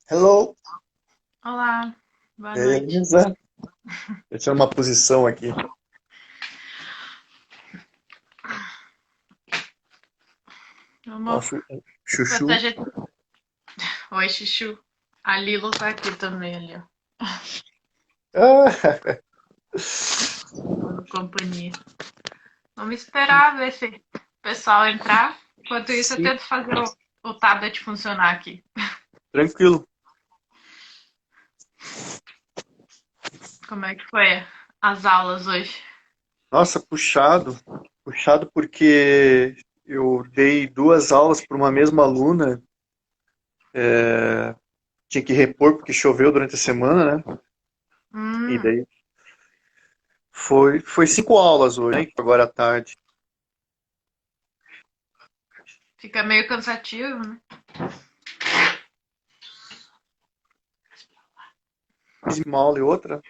Hello, Olá, boa noite. beleza? Deixa eu uma posição aqui. Ó, Vamos chuchu. proteger. Oi, Chuchu. A Lilo tá aqui também, ali, ó. Ah, Dando companhia. Vamos esperar ver se o pessoal entrar. Enquanto isso, eu sim, tento fazer o tablet funcionar aqui. tranquilo. Como é que foi as aulas hoje? Nossa, puxado. Puxado porque eu dei duas aulas para uma mesma aluna. Tinha que repor porque choveu durante a semana, né? E Hum, daí foi cinco aulas hoje, né? Agora à tarde. fica meio cansativo, né? Fiz uma aula e outra.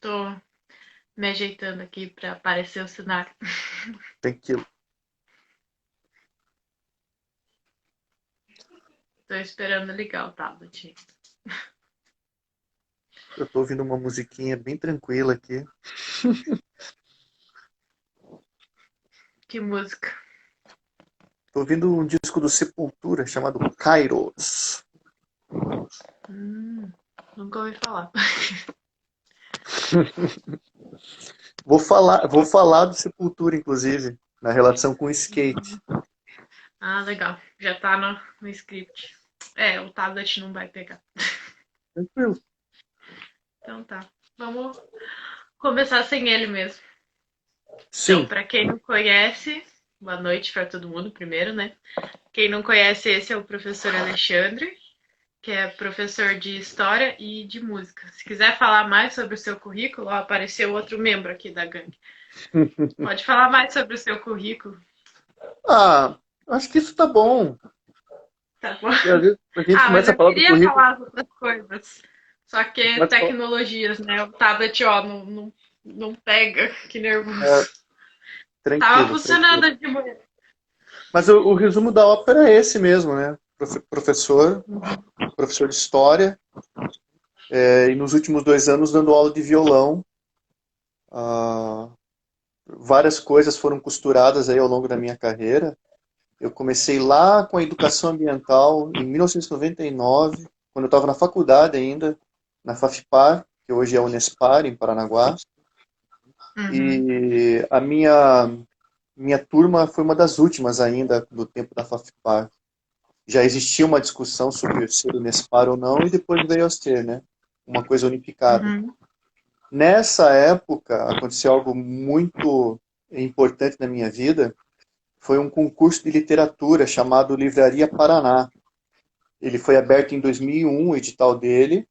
Tô me ajeitando aqui pra aparecer o cenário. Tranquilo. Tô esperando ligar o tablet. Eu tô ouvindo uma musiquinha bem tranquila aqui. Que música? Tô ouvindo um disco do Sepultura chamado Kairos. Nunca ouvi falar. Vou falar do Sepultura, inclusive, na relação com o skate. Ah, legal. Já tá no script. É, o tablet não vai pegar. Tranquilo. Então tá. Vamos começar sem ele mesmo. Então, Sim, para quem não conhece, boa noite para todo mundo primeiro, né? Quem não conhece, esse é o professor Alexandre, que é professor de História e de Música. Se quiser falar mais sobre o seu currículo, ó, apareceu outro membro aqui da gangue. Pode falar mais sobre o seu currículo, ah, acho que isso tá bom. tá bom? Porque às vezes a gente Ah, mas começa a eu falar do queria currículo, falar as outras coisas. Só que começa a falar, tecnologias, né? O tablet, ó, não pega. Que é, nervoso. Tava tranquilo, tranquilo. funcionando de manhã. Mas o resumo da ópera é esse mesmo, né? Professor, professor de história, e nos últimos 2 anos dando aula de violão. Ah, várias coisas foram costuradas aí ao longo da minha carreira. Eu comecei lá com a educação ambiental em 1999, quando eu estava na faculdade ainda, na Fafipar, que hoje é a Unespar, em Paranaguá. Uhum. E a minha turma foi uma das últimas ainda do tempo da Fafipar. Já existia uma discussão sobre ser Unespar ou não, e depois veio a ser, né? Uma coisa unificada. Uhum. Nessa época, aconteceu algo muito importante na minha vida. Foi um concurso de literatura chamado Livraria Paraná. Ele foi aberto em 2001, o edital dele,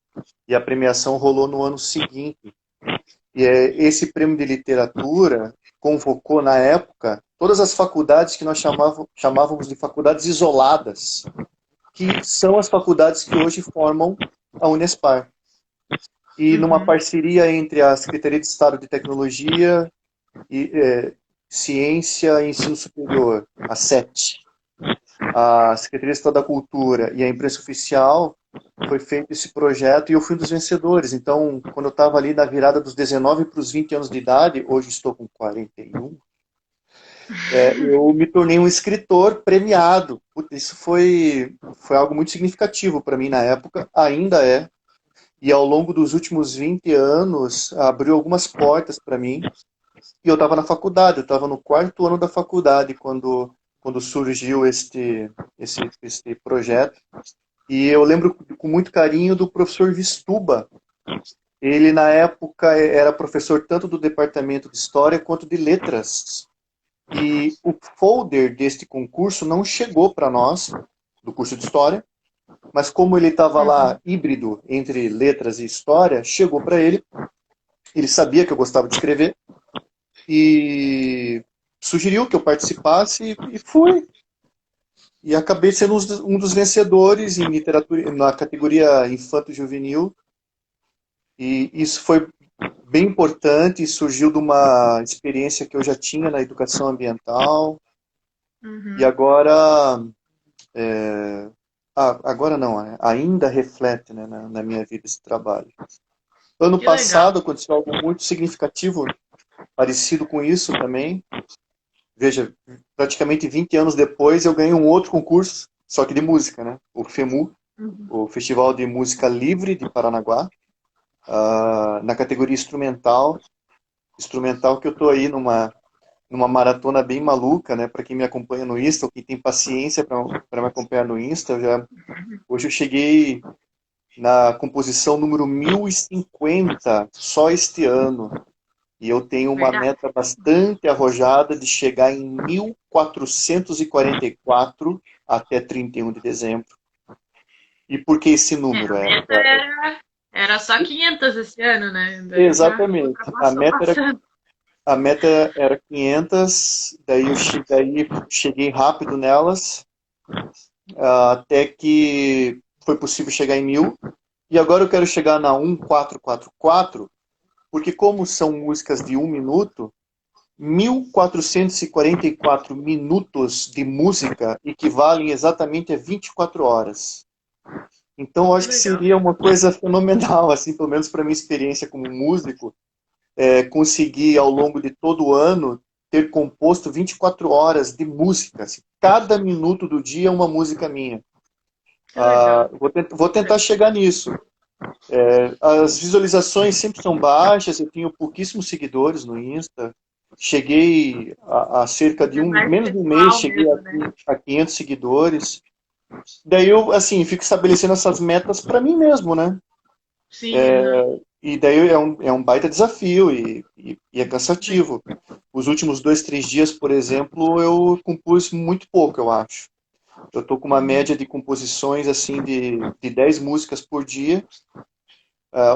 e a premiação rolou no ano seguinte. E esse prêmio de literatura convocou, na época, todas as faculdades que nós chamávamos de faculdades isoladas, que são as faculdades que hoje formam a Unespar. E numa Uhum. parceria entre a Secretaria de Estado de Tecnologia e Ciência e Ensino Superior, a SET, a Secretaria de Estado da Cultura e a imprensa oficial, foi feito esse projeto e eu fui um dos vencedores. Então, quando eu estava ali na virada dos 19 para os 20 anos de idade, hoje estou com 41, eu me tornei um escritor premiado. Putz, isso foi algo muito significativo para mim na época, ainda é. E ao longo dos últimos 20 anos, abriu algumas portas para mim. E eu estava na faculdade, eu estava no quarto ano da faculdade quando surgiu este projeto. E eu lembro com muito carinho do professor Vistuba. Ele, na época, era professor tanto do departamento de História quanto de Letras. E o folder deste concurso não chegou para nós, do curso de História, mas como ele estava lá Uhum. híbrido entre Letras e História, chegou para ele. Ele sabia que eu gostava de escrever e sugeriu que eu participasse e fui. E acabei sendo um dos vencedores em literatura, na categoria infanto-juvenil. E isso foi bem importante, surgiu de uma experiência que eu já tinha na educação ambiental. E Uhum. agora, agora não, né? Ainda reflete, né, na minha vida esse trabalho. Ano Que legal. passado aconteceu algo muito significativo, parecido com isso também. Veja, praticamente 20 anos depois eu ganhei um outro concurso, só que de música, né? O FEMU, Uhum. o Festival de Música Livre de Paranaguá, na categoria instrumental. Instrumental que eu tô aí numa maratona bem maluca, né? Para quem me acompanha no Insta, ou quem tem paciência para me acompanhar no Insta, hoje eu cheguei na composição número 1050 só este ano. E eu tenho uma Verdade. meta bastante arrojada de chegar em 1444 até 31 de dezembro. E por que esse número? A meta era só 500 esse ano, né? Daí já Exatamente. ultrapassou bastante. A meta era 500, daí cheguei rápido nelas, até que foi possível chegar em 1000. E agora eu quero chegar na 1444, porque como são músicas de 1 minuto, 1444 minutos de música equivalem exatamente a 24 horas. Então, eu Que acho que legal. seria uma coisa fenomenal, assim, pelo menos para minha experiência como músico, conseguir ao longo de todo o ano ter composto 24 horas de música. Assim, cada minuto do dia é uma música minha. Que legal. Vou tentar chegar nisso. As visualizações sempre são baixas, eu tenho pouquíssimos seguidores no Insta. Cheguei a cerca de É mais menos de um mês, pessoal cheguei mesmo, né? a 500 seguidores. Daí eu, assim, fico estabelecendo essas metas para mim mesmo, né? Sim, aham. E daí é um baita desafio e é cansativo. Os últimos 2, 3 dias, por exemplo, eu compus muito pouco, eu acho. Eu tô com uma Uhum. média de composições, assim, de 10 músicas por dia.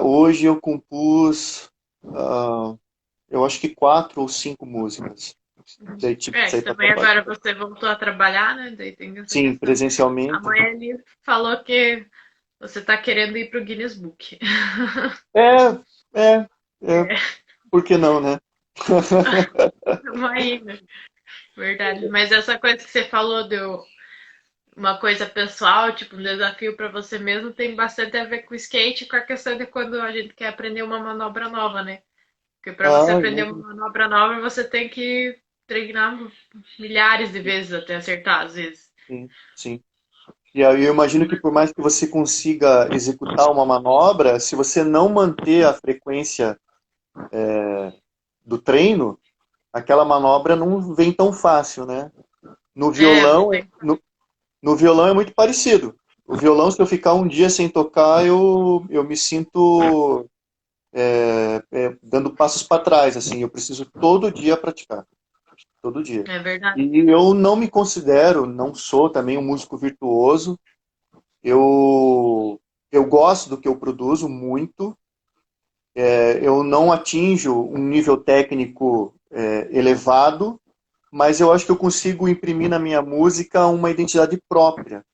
Hoje eu compus, ah, eu acho que 4 ou 5 músicas. Daí tive que É, que sair para também trabalhar. agora você voltou a trabalhar, né? Daí tem essa Sim, questão. A presencialmente. mãe ali falou que você tá querendo ir pro Guinness Book. É, é, é, É, por que não, né? tamo aí, né? Verdade. Mas essa coisa que você falou deu uma coisa pessoal, tipo um desafio para você mesmo, tem bastante a ver com o skate e com a questão de quando a gente quer aprender uma manobra nova, né? Porque para você Ah, aprender uma manobra nova, você tem que treinar milhares de vezes até acertar, às vezes. sim, sim. E aí eu imagino que por mais que você consiga executar uma manobra, se você não manter a frequência do treino, aquela manobra não vem tão fácil, né? No É, não violão, tem. no violão é muito parecido. O violão, se eu ficar um dia sem tocar, eu me sinto dando passos para trás, assim. Eu preciso todo dia praticar, todo dia. É verdade. E eu não me considero, não sou também um músico virtuoso. Eu gosto do que eu produzo muito. Eu não atinjo um nível técnico elevado, mas eu acho que eu consigo imprimir na minha música uma identidade própria.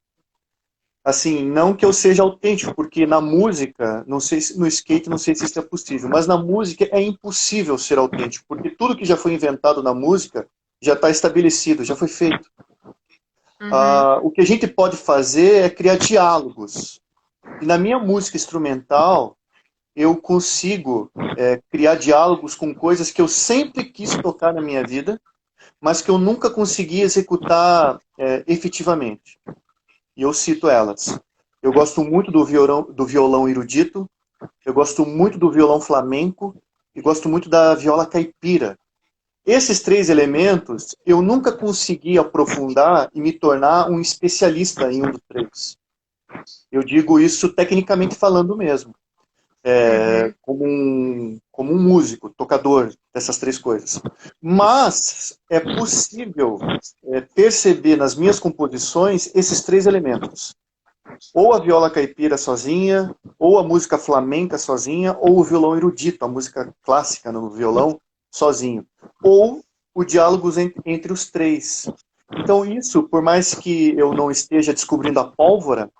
Assim, não que eu seja autêntico, porque na música, não sei se no skate não sei se isso é possível, mas na música é impossível ser autêntico, porque tudo que já foi inventado na música já está estabelecido, já foi feito. Uhum. O que a gente pode fazer é criar diálogos. E na minha música instrumental, eu consigo criar diálogos com coisas que eu sempre quis tocar na minha vida, mas que eu nunca consegui executar efetivamente. E eu cito elas. Eu gosto muito do violão erudito, eu gosto muito do violão flamenco e gosto muito da viola caipira. Esses 3 elementos eu nunca consegui aprofundar e me tornar um especialista em um dos 3. Eu digo isso tecnicamente falando mesmo, Uhum. como um músico, tocador dessas 3 coisas. Mas é possível perceber nas minhas composições esses 3 elementos. Ou a viola caipira sozinha, ou a música flamenca sozinha, ou o violão erudito, a música clássica no violão sozinho. Ou o diálogo entre os 3. Então isso, por mais que eu não esteja descobrindo a pólvora,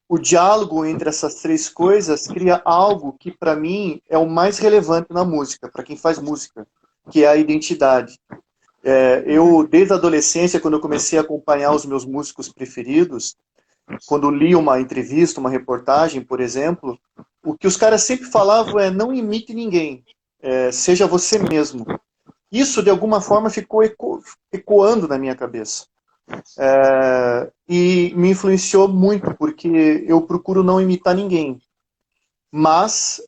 o diálogo entre essas três coisas cria algo que para mim é o mais relevante na música, para quem faz música, que é a identidade. Eu, desde a adolescência, quando eu comecei a acompanhar os meus músicos preferidos, quando li uma entrevista, uma reportagem, por exemplo, o que os caras sempre falavam é: não imite ninguém, seja você mesmo. Isso, de alguma forma, ficou ecoando na minha cabeça. E me influenciou muito, porque eu procuro não imitar ninguém. Mas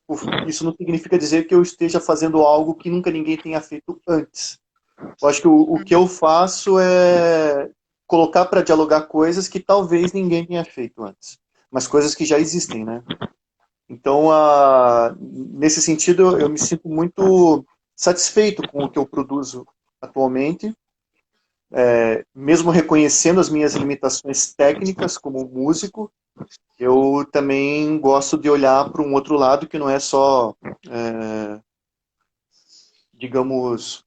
isso não significa dizer que eu esteja fazendo algo que nunca ninguém tenha feito antes. Eu acho que o que eu faço é colocar para dialogar coisas que talvez ninguém tenha feito antes, mas coisas que já existem, né? Então, nesse sentido, eu me sinto muito satisfeito com o que eu produzo atualmente, mesmo reconhecendo as minhas limitações técnicas como músico. Eu também gosto de olhar para um outro lado que não é só, digamos,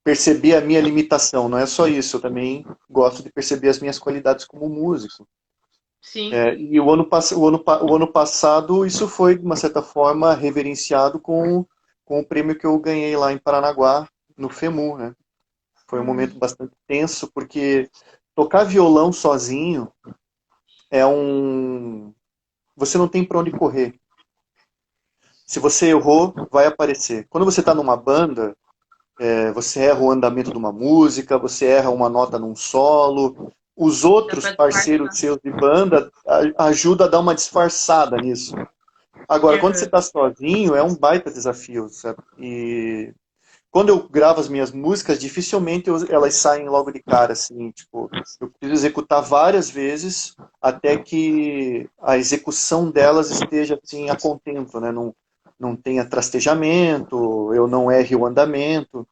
perceber a minha limitação. Não é só isso, eu também gosto de perceber as minhas qualidades como músico. Sim. E o ano passado isso foi, de uma certa forma, reverenciado com o prêmio que eu ganhei lá em Paranaguá, no FEMU, né? Foi um momento bastante tenso, porque tocar violão sozinho é um... Você não tem para onde correr. Se você errou, vai aparecer. Quando você está numa banda, você erra o andamento de uma música, você erra uma nota num solo. Os Dá outros pra parceiros disfarçar. seus de banda ajudam a dar uma disfarçada nisso. Agora, quando você Uhum. está sozinho, é um baita desafio, sabe? E quando eu gravo as minhas músicas, dificilmente elas saem logo de cara, assim, tipo, eu preciso executar várias vezes até que a execução delas esteja, assim, a contento, né? Não tenha trastejamento, eu não erre o andamento,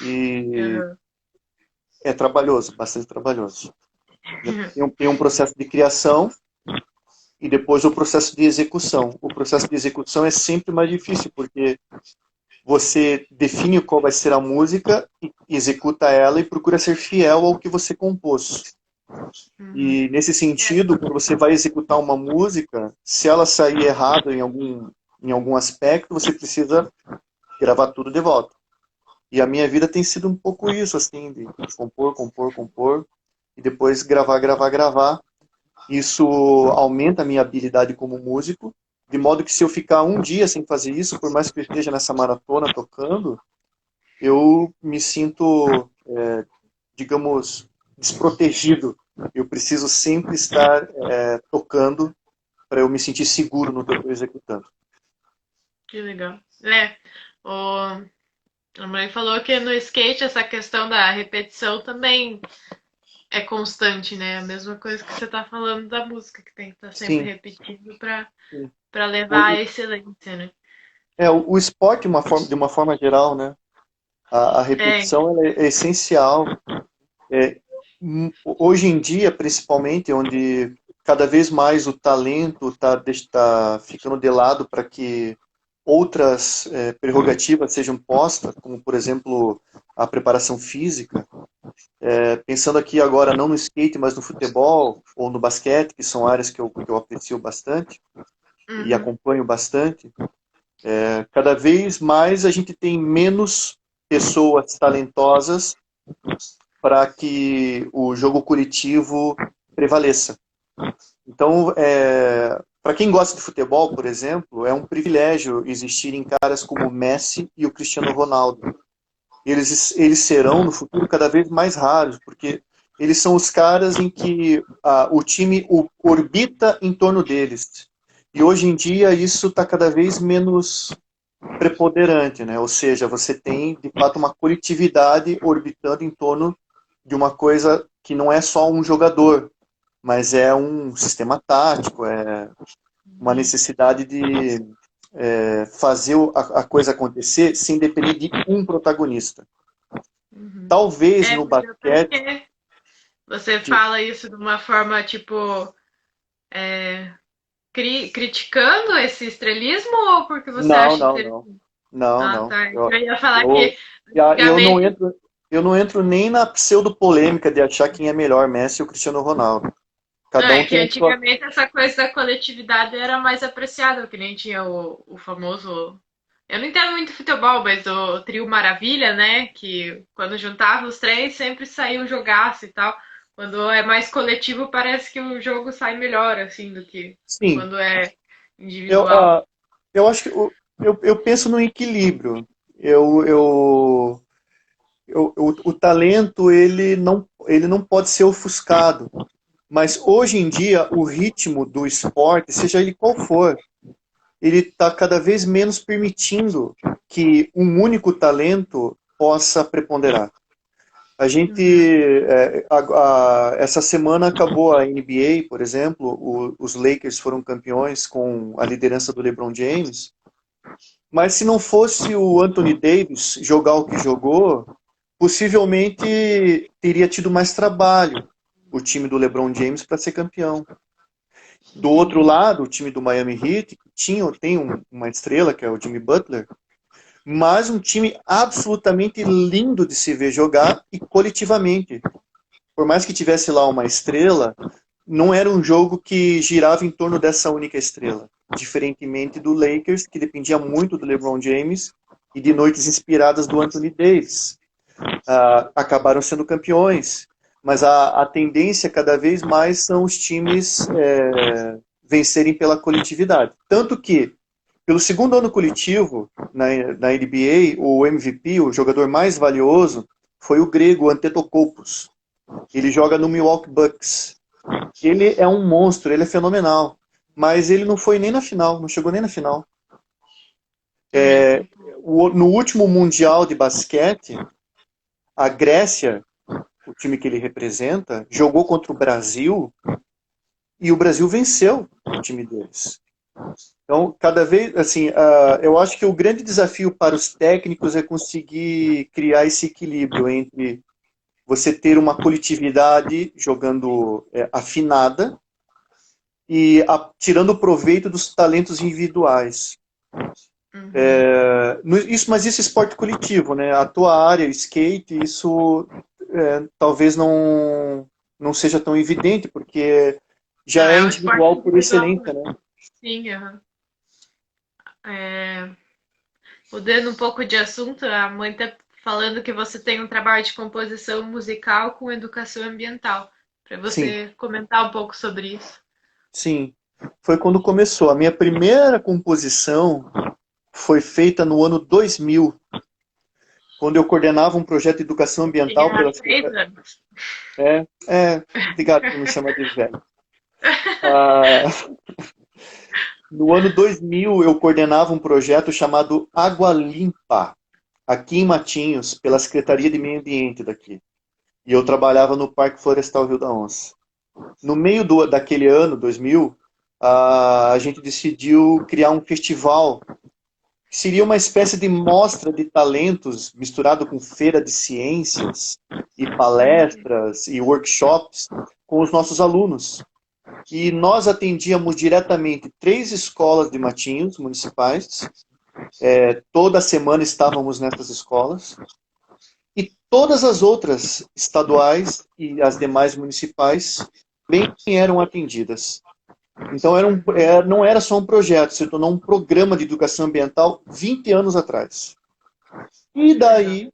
e Uhum. é trabalhoso, bastante trabalhoso. Tem um processo de criação e depois o processo de execução. O processo de execução é sempre mais difícil, porque você define qual vai ser a música, executa ela e procura ser fiel ao que você compôs. Uhum. E nesse É. sentido, quando você vai executar uma música, se ela sair errada em algum aspecto, você precisa gravar tudo de volta. E a minha vida tem sido um pouco isso, assim, de compor, compor, compor, e depois gravar, gravar, gravar. Isso aumenta a minha habilidade como músico, de modo que se eu ficar um dia sem fazer isso, por mais que eu esteja nessa maratona tocando, eu me sinto, digamos, desprotegido. Eu preciso sempre estar tocando para eu me sentir seguro no que eu estou executando. Que legal. A mãe falou que no skate essa questão da repetição também é constante, né? A mesma coisa que você tá falando da música, que tem que estar sempre Sim, repetindo para o, levar à excelência, né? o esporte, de uma forma geral, né? A É, repetição ela é essencial. Hoje em dia, principalmente, onde cada vez mais o talento tá ficando de lado para que outras prerrogativas sejam postas, como, por exemplo, a preparação física. Pensando aqui agora não no skate, mas no futebol ou no basquete, que são áreas que eu aprecio bastante e uhum, acompanho bastante, cada vez mais a gente tem menos pessoas talentosas para que o jogo coletivo prevaleça. Então, para quem gosta de futebol, por exemplo, é um privilégio existirem caras como o Messi e o Cristiano Ronaldo. Eles serão, no futuro, cada vez mais raros, porque eles são os caras em que o time orbita em torno deles. E hoje em dia isso está cada vez menos preponderante, né? Ou seja, você tem, de fato, uma coletividade orbitando em torno de uma coisa que não é só um jogador, mas é um sistema tático, é uma necessidade de fazer a coisa acontecer sem depender de um protagonista. uhum. Talvez É, no mas até basquete. porque você De... fala isso de uma forma, tipo, criticando esse estrelismo ou porque você Não, acha não, não. interessante? Não, Ah, não. tá. Eu ia falar Eu, que eu não antigamente. entro. Eu não entro nem na pseudo-polêmica de achar quem é melhor, Messi ou Cristiano Ronaldo. Não, Cada é um que tem a sua... antigamente essa coisa da coletividade era mais apreciada, que nem tinha o famoso. Eu não entendo muito futebol, mas o trio Maravilha, né? Que quando juntava os três sempre saía um jogaço e tal. Quando é mais coletivo, parece que o jogo sai melhor, assim, do que Sim, quando é eu, individual. eu acho que eu penso no equilíbrio. Eu, eu, o talento ele não pode ser ofuscado. Mas hoje em dia, o ritmo do esporte, seja ele qual for, ele está cada vez menos permitindo que um único talento possa preponderar. A gente, Uhum. essa semana acabou a NBA, por exemplo, os Lakers foram campeões com a liderança do LeBron James, mas se não fosse o Anthony Davis jogar o que jogou, possivelmente teria tido mais trabalho o time do LeBron James para ser campeão. Do outro Entendi. lado, o time do Miami Heat tem uma estrela, que é o Jimmy Butler, mas um time absolutamente lindo de se ver jogar e coletivamente. Por mais que tivesse lá uma estrela, não era um jogo que girava em torno dessa única estrela. Diferentemente do Lakers, que dependia muito do LeBron James e de noites inspiradas do Anthony Davis. Acabaram sendo campeões, mas a tendência cada vez mais são os times vencerem pela coletividade. Tanto que, pelo segundo ano coletivo na NBA, o MVP, o jogador mais valioso, foi o grego Antetokounmpo. Ele joga no Milwaukee Bucks. Ele é um monstro, ele é fenomenal. Mas ele não foi nem na final, não chegou nem na final. Uhum. No último Mundial de Basquete, a Grécia, o time que ele representa, jogou contra o Brasil e o Brasil venceu o time deles. Então, cada vez, assim, eu acho que o grande desafio para os técnicos é conseguir criar esse equilíbrio entre você ter uma coletividade jogando afinada e tirando proveito dos talentos individuais. Uhum. Mas isso é esporte coletivo, né? A tua área, skate, isso talvez não seja tão evidente, porque Não, já é é um esporte individual por individual, excelência, né? né? Sim, uhum. É, mudando um pouco de assunto, a mãe tá falando que você tem um trabalho de composição musical com educação ambiental. Para Sim, você comentar um pouco sobre isso. sim. Foi quando começou. A minha primeira composição foi feita no ano 2000, quando eu coordenava um projeto de educação ambiental Tinha pela 6 anos. obrigado por me chamar de velho. Ah, no ano 2000, eu coordenava um projeto chamado Água Limpa, aqui em Matinhos, pela Secretaria de Meio Ambiente daqui. E eu trabalhava no Parque Florestal Rio da Onça. No meio daquele ano, 2000, a gente decidiu criar um festival que seria uma espécie de mostra de talentos misturado com feira de ciências e palestras e workshops com os nossos alunos. E nós atendíamos diretamente 3 escolas de Matinhos municipais. Toda semana estávamos nessas escolas. E todas as outras estaduais e as demais municipais também eram atendidas. Então Uhum. não era só um projeto, se tornou um programa de educação ambiental 20 anos atrás. E Que legal. daí,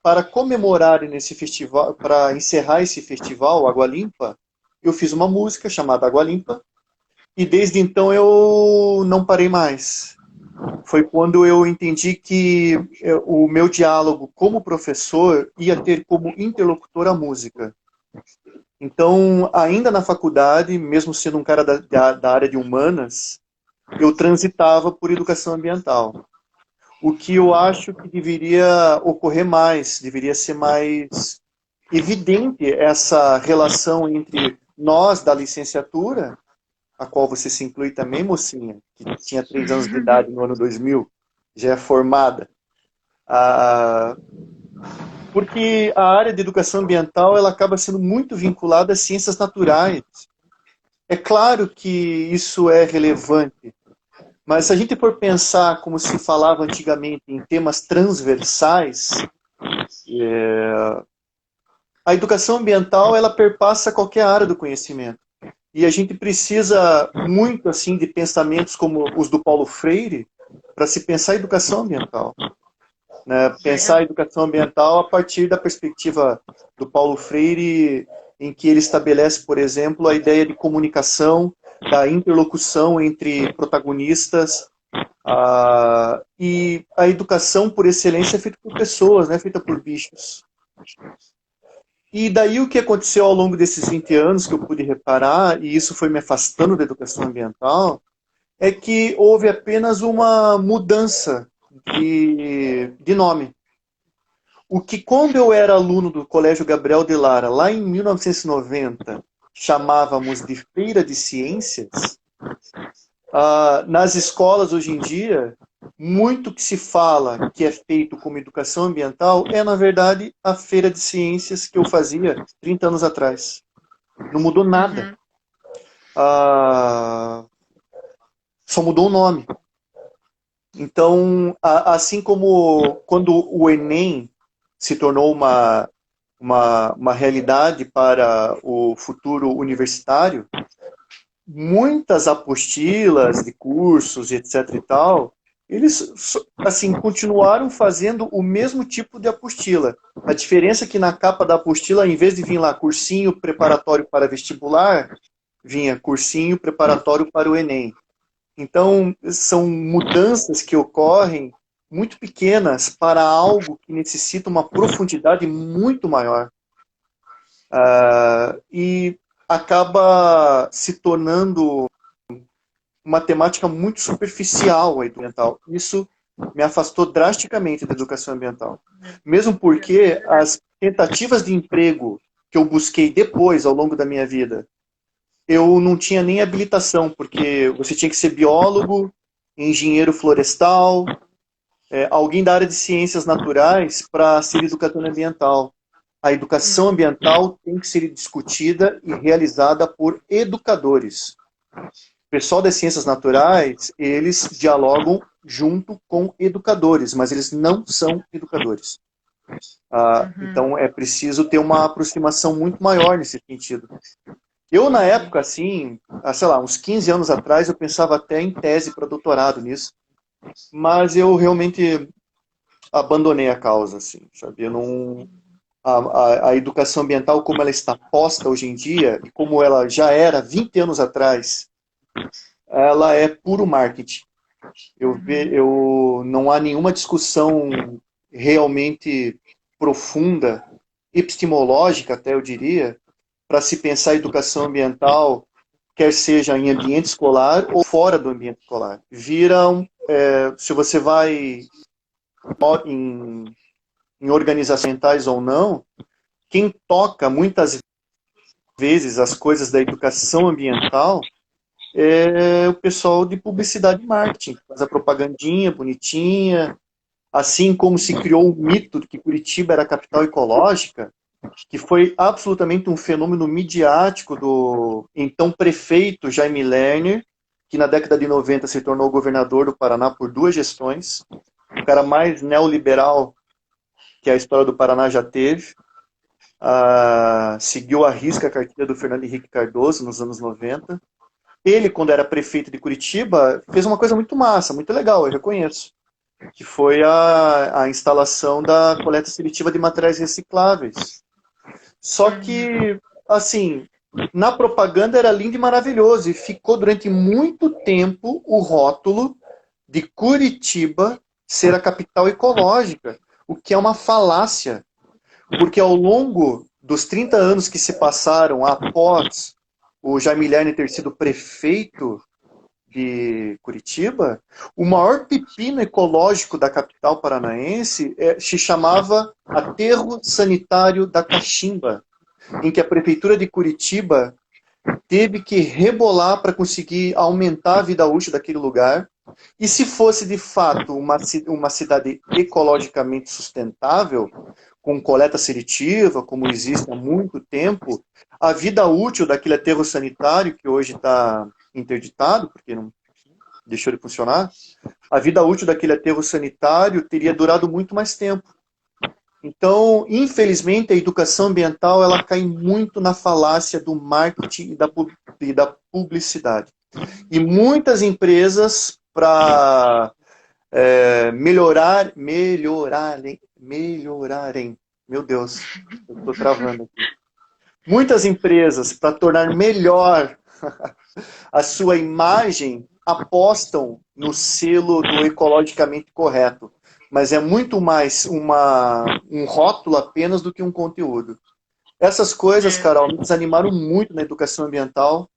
para comemorar nesse festival, para encerrar esse festival, Água Limpa, eu fiz uma música chamada Água Limpa, e desde então eu não parei mais. Foi quando eu entendi que o meu diálogo como professor ia ter como interlocutor a música. Então, ainda na faculdade, mesmo sendo um cara da área de humanas, eu transitava por educação ambiental. O que eu acho que deveria ocorrer mais, deveria ser mais evidente essa relação entre nós da licenciatura, a qual você se inclui também, mocinha, que tinha 3 anos de idade no ano 2000, já é formada. Ah, porque a área de educação ambiental ela acaba sendo muito vinculada às ciências naturais. É claro que isso é relevante, mas se a gente for pensar como se falava antigamente em temas transversais, A educação ambiental, ela perpassa qualquer área do conhecimento. E a gente precisa muito assim de pensamentos como os do Paulo Freire para se pensar a educação ambiental. Né? Pensar a educação ambiental a partir da perspectiva do Paulo Freire, em que ele estabelece, por exemplo, a ideia de comunicação, da interlocução entre protagonistas, e a educação, por excelência, é feita por pessoas, não é feita por bichos. E daí o que aconteceu ao longo desses 20 anos que eu pude reparar, e isso foi me afastando da educação ambiental, é que houve apenas uma mudança de nome. O que quando eu era aluno do Colégio Gabriel de Lara, lá em 1990, chamávamos de Feira de Ciências, nas escolas hoje em dia, muito que se fala que é feito como educação ambiental é, na verdade, a feira de ciências que eu fazia 30 anos atrás. Não mudou nada. Só mudou o nome. Então, assim como quando o Enem se tornou uma realidade para o futuro universitário, muitas apostilas de cursos, etc. e tal, eles assim continuaram fazendo o mesmo tipo de apostila. A diferença é que na capa da apostila, em vez de vir lá cursinho preparatório para vestibular, vinha cursinho preparatório para o Enem. Então, são mudanças que ocorrem muito pequenas para algo que necessita uma profundidade muito maior. E acaba se tornando uma temática muito superficial a ambiental. Isso me afastou drasticamente da educação ambiental. Mesmo porque as tentativas de emprego que eu busquei depois, ao longo da minha vida, eu não tinha nem habilitação, porque você tinha que ser biólogo, engenheiro florestal, alguém da área de ciências naturais para ser educador ambiental. A educação ambiental tem que ser discutida e realizada por educadores. O pessoal das ciências naturais, eles dialogam junto com educadores, mas eles não são educadores. Então, é preciso ter uma aproximação muito maior nesse sentido. Eu, na época, assim, sei lá, uns 15 anos atrás, eu pensava até em tese para doutorado nisso, mas eu realmente abandonei a causa, assim, sabe? Eu não... A educação ambiental, como ela está posta hoje em dia, e como ela já era 20 anos atrás, ela é puro marketing. Não há nenhuma discussão realmente profunda, epistemológica até eu diria, para se pensar educação ambiental, quer seja em ambiente escolar ou fora do ambiente escolar. Se você vai em organizações ambientais ou não, quem toca muitas vezes as coisas da educação ambiental é o pessoal de publicidade e marketing, que faz a propagandinha bonitinha, assim como se criou o mito de que Curitiba era a capital ecológica, que foi absolutamente um fenômeno midiático do então prefeito Jaime Lerner, que na década de 90 se tornou governador do Paraná por 2 gestões, o cara mais neoliberal que a história do Paraná já teve, seguiu à risca a cartilha do Fernando Henrique Cardoso nos anos 90. Ele, quando era prefeito de Curitiba, fez uma coisa muito massa, muito legal, eu reconheço, que foi a instalação da coleta seletiva de materiais recicláveis. Só que, assim, na propaganda era lindo e maravilhoso, e ficou durante muito tempo o rótulo de Curitiba ser a capital ecológica, o que é uma falácia, porque ao longo dos 30 anos que se passaram após o Jaime Lerner ter sido prefeito de Curitiba, o maior pepino ecológico da capital paranaense se chamava Aterro Sanitário da Caximba, em que a prefeitura de Curitiba teve que rebolar para conseguir aumentar a vida útil daquele lugar. E se fosse de fato uma cidade ecologicamente sustentável, com coleta seletiva, como existe há muito tempo, a vida útil daquele aterro sanitário, que hoje está interditado, porque não deixou de funcionar, a vida útil daquele aterro sanitário teria durado muito mais tempo. Então, infelizmente, a educação ambiental ela cai muito na falácia do marketing e da publicidade. E muitas empresas, para melhorarem, meu Deus, eu estou travando aqui. Muitas empresas, para tornar melhor a sua imagem, apostam no selo do ecologicamente correto. Mas é muito mais um rótulo apenas do que um conteúdo. Essas coisas, Carol, me desanimaram muito na educação ambiental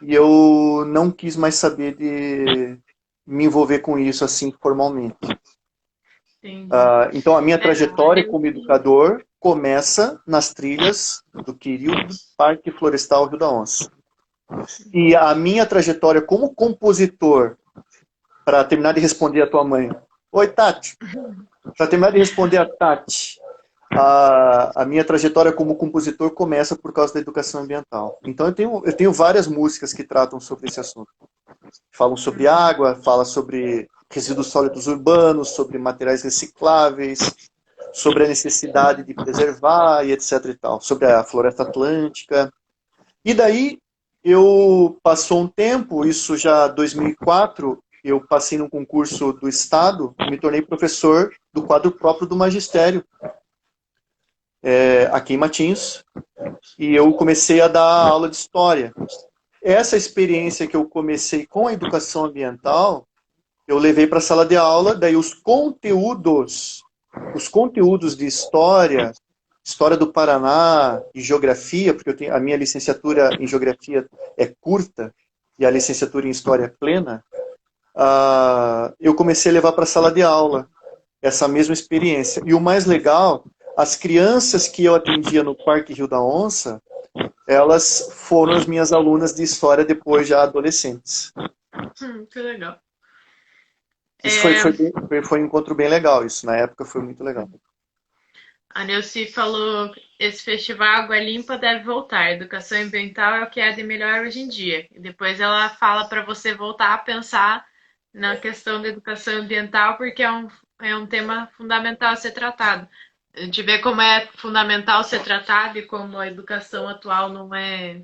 e eu não quis mais saber de me envolver com isso assim formalmente. Então, a minha trajetória como educador começa nas trilhas do querido Parque Florestal Rio da Onça. E a minha trajetória como compositor, para terminar de responder a tua mãe. Oi, Tati. Para terminar de responder a Tati, a minha trajetória como compositor começa por causa da educação ambiental. Então eu tenho várias músicas que tratam sobre esse assunto. Falam sobre água, falam sobre resíduos sólidos urbanos, sobre materiais recicláveis, sobre a necessidade de preservar e etc e tal, sobre a floresta atlântica. E daí passou um tempo, isso já 2004, eu passei num concurso do Estado e me tornei professor do quadro próprio do magistério, aqui em Matinhos, e eu comecei a dar aula de história. Essa experiência que eu comecei com a educação ambiental, eu levei para a sala de aula, daí os conteúdos de história do Paraná e geografia, porque a minha licenciatura em geografia é curta e a licenciatura em história é plena, eu comecei a levar para a sala de aula essa mesma experiência. E o mais legal, as crianças que eu atendia no Parque Rio da Onça, elas foram as minhas alunas de história depois já adolescentes. Que legal. Isso foi um encontro bem legal, isso. Na época foi muito legal. A Neuci falou, esse festival Água Limpa deve voltar. Educação ambiental é o que é de melhor hoje em dia. E depois ela fala para você voltar a pensar na questão da educação ambiental, porque é um tema fundamental a ser tratado. A gente vê como é fundamental ser tratado e como a educação atual não é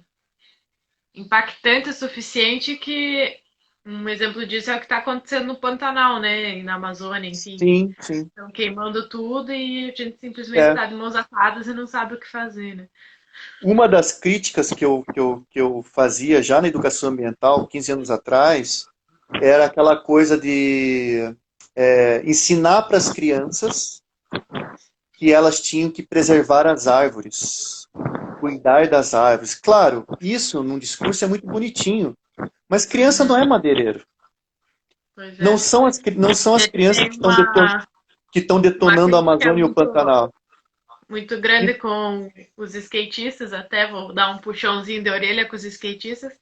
impactante o suficiente, que um exemplo disso é o que está acontecendo no Pantanal, né? Na Amazônia, enfim. Sim. Estão queimando tudo e a gente simplesmente está de mãos atadas e não sabe o que fazer, né? Uma das críticas que eu fazia já na educação ambiental, 15 anos atrás, era aquela coisa de ensinar para as crianças que elas tinham que preservar as árvores, cuidar das árvores. Claro, isso num discurso é muito bonitinho, mas criança não é madeireiro. Não são as crianças que estão detonando a Amazônia e o Pantanal. Muito grande com os skatistas, até vou dar um puxãozinho de orelha com os skatistas,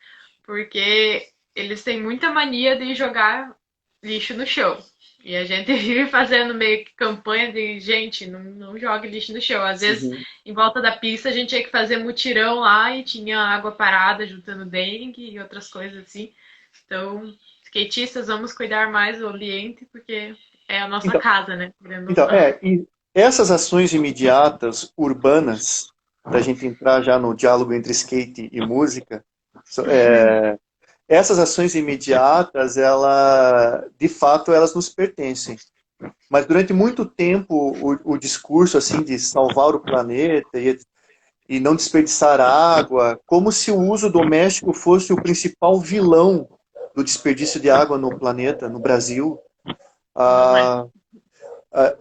porque eles têm muita mania de jogar lixo no chão. E a gente vive fazendo meio que campanha de, gente, não jogue lixo no chão. Às vezes, em volta da pista, a gente tinha que fazer mutirão lá e tinha água parada juntando dengue e outras coisas assim. Então, skatistas, vamos cuidar mais do ambiente, porque é a nossa casa, né? E essas ações imediatas, urbanas, para a gente entrar já no diálogo entre skate e música, essas ações imediatas, de fato, elas nos pertencem. Mas durante muito tempo, o discurso assim de salvar o planeta e não desperdiçar água, como se o uso doméstico fosse o principal vilão do desperdício de água no planeta, no Brasil.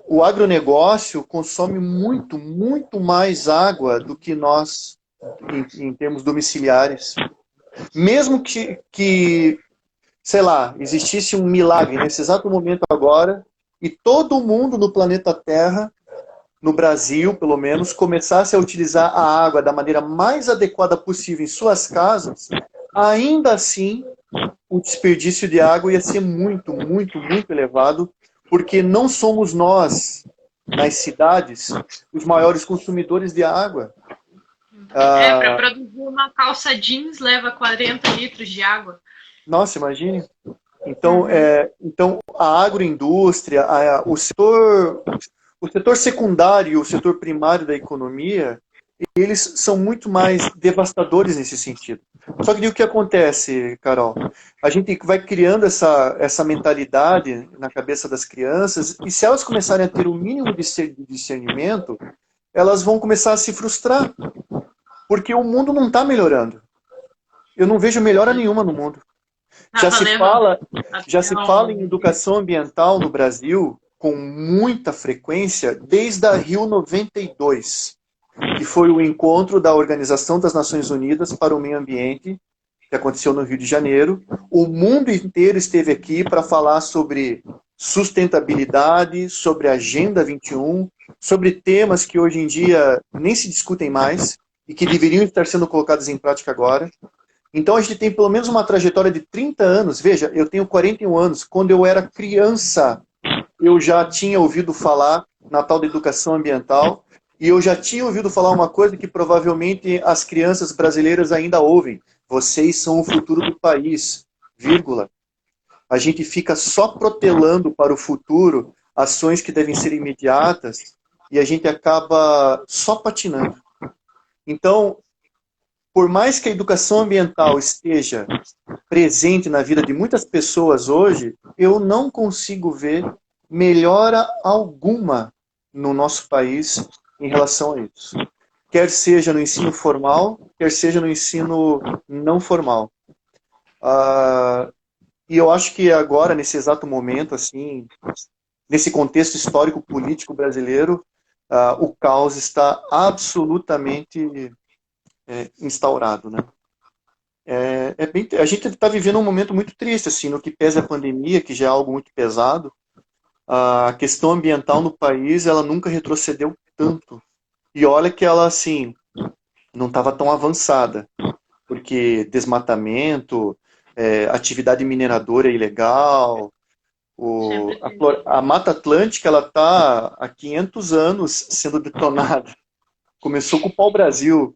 O agronegócio consome muito, muito mais água do que nós, em termos domiciliares. Mesmo que, sei lá, existisse um milagre nesse exato momento agora, e todo mundo no planeta Terra, no Brasil, pelo menos, começasse a utilizar a água da maneira mais adequada possível em suas casas, ainda assim, o desperdício de água ia ser muito, muito, muito elevado, porque não somos nós, nas cidades, os maiores consumidores de água. Para produzir uma calça jeans leva 40 litros de água. Nossa, imagine. Então, a agroindústria, o o setor secundário e o setor primário da economia, eles são muito mais devastadores nesse sentido. Só que o que acontece, Carol? A gente vai criando essa mentalidade na cabeça das crianças, e se elas começarem a ter o mínimo de discernimento, elas vão começar a se frustrar, porque o mundo não está melhorando. Eu não vejo melhora nenhuma no mundo. Já se fala em educação ambiental no Brasil com muita frequência desde a Rio 92, que foi o encontro da Organização das Nações Unidas para o Meio Ambiente, que aconteceu no Rio de Janeiro. O mundo inteiro esteve aqui para falar sobre sustentabilidade, sobre a Agenda 21, sobre temas que hoje em dia nem se discutem mais e que deveriam estar sendo colocados em prática agora. Então a gente tem pelo menos uma trajetória de 30 anos. Veja, eu tenho 41 anos. Quando eu era criança, eu já tinha ouvido falar na tal da educação ambiental, e eu já tinha ouvido falar uma coisa que provavelmente as crianças brasileiras ainda ouvem. Vocês são o futuro do país, vírgula. A gente fica só protelando para o futuro ações que devem ser imediatas e a gente acaba só patinando. Então, por mais que a educação ambiental esteja presente na vida de muitas pessoas hoje, eu não consigo ver melhora alguma no nosso país em relação a isso. Quer seja no ensino formal, quer seja no ensino não formal. E eu acho que agora, nesse exato momento, assim, nesse contexto histórico-político brasileiro, o caos está absolutamente instaurado, né? A gente está vivendo um momento muito triste, assim, no que pesa a pandemia, que já é algo muito pesado. A questão ambiental no país, ela nunca retrocedeu tanto. E olha que ela, assim, não estava tão avançada, porque desmatamento, atividade mineradora ilegal, a Mata Atlântica, ela está há 500 anos sendo detonada. Começou com o pau-brasil.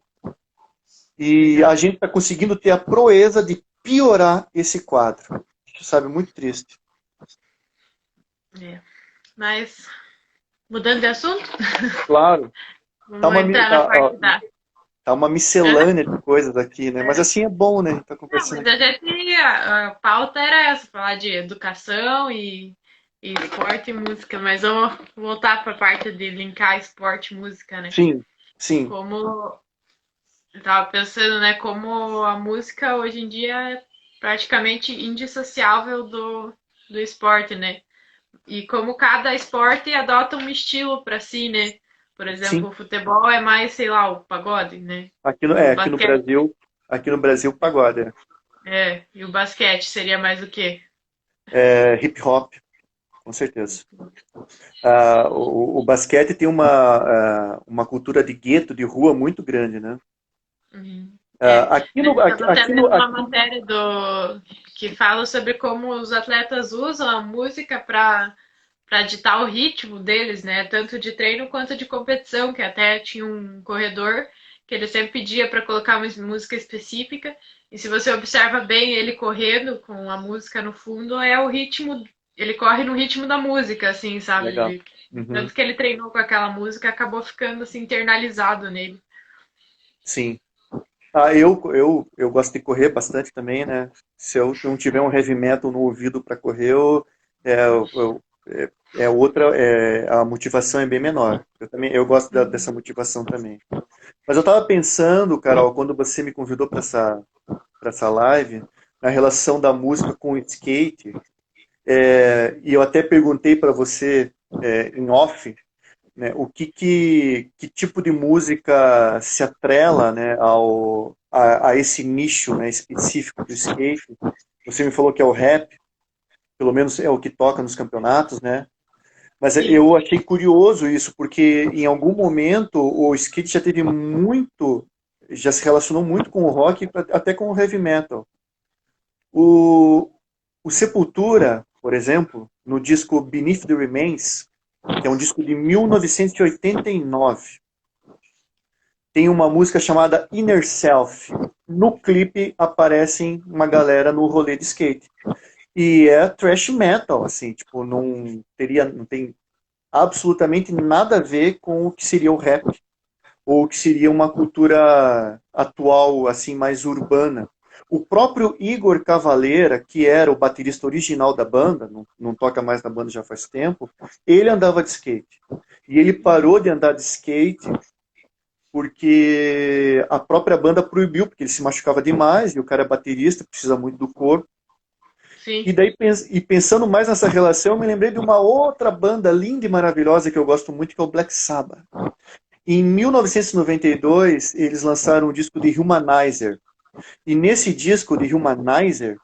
E a gente está conseguindo ter a proeza de piorar esse quadro. Sabe, muito triste. Mas, mudando de assunto? Claro. Vamos entrar na parte da... Tá uma miscelânea de coisas aqui, né? Mas assim é bom, né? Tá conversando. Mas a pauta era essa, falar de educação e esporte e música. Mas vamos voltar para a parte de linkar esporte e música, né? Sim, sim. Como eu tava pensando, né? Como a música hoje em dia é praticamente indissociável do esporte, né? E como cada esporte adota um estilo para si, né? Por exemplo, o futebol é mais, sei lá, o pagode, né? Aqui no Brasil, pagode. E o basquete seria mais o quê? Hip hop, com certeza. O basquete tem uma cultura de gueto, de rua muito grande, né? Uhum. Uma matéria que fala sobre como os atletas usam a música para ditar o ritmo deles, né? Tanto de treino quanto de competição, que até tinha um corredor que ele sempre pedia para colocar uma música específica, e se você observa bem ele correndo com a música no fundo, é o ritmo, ele corre no ritmo da música, assim, sabe? Tanto que ele treinou com aquela música, acabou ficando assim internalizado nele. Sim. Eu gosto de correr bastante também, né? Se eu não tiver um heavy metal no ouvido para correr, a motivação é bem menor. Eu gosto dessa motivação também. Mas eu estava pensando, Carol, quando você me convidou para essa live, na relação da música com o skate, e eu até perguntei para você em off, né, que tipo de música se atrela, né, a esse nicho, né, específico do skate. Você me falou que é o rap, pelo menos é o que toca nos campeonatos, né? Mas eu achei curioso isso, porque em algum momento o skate já se relacionou muito com o rock, até com o heavy metal. O Sepultura, por exemplo, no disco Beneath the Remains, que é um disco de 1989, tem uma música chamada Inner Self. No clipe aparecem uma galera no rolê de skate. E é thrash metal, assim, tipo, não tem absolutamente nada a ver com o que seria o rap, ou o que seria uma cultura atual, assim, mais urbana. O próprio Igor Cavaleira, que era o baterista original da banda, não toca mais na banda já faz tempo, ele andava de skate. E ele parou de andar de skate porque a própria banda proibiu, porque ele se machucava demais, e o cara é baterista, precisa muito do corpo. Sim. E daí, pensando mais nessa relação, eu me lembrei de uma outra banda linda e maravilhosa que eu gosto muito, que é o Black Sabbath. Em 1992, eles lançaram o disco de Humanizer. E nesse disco de Humanizer,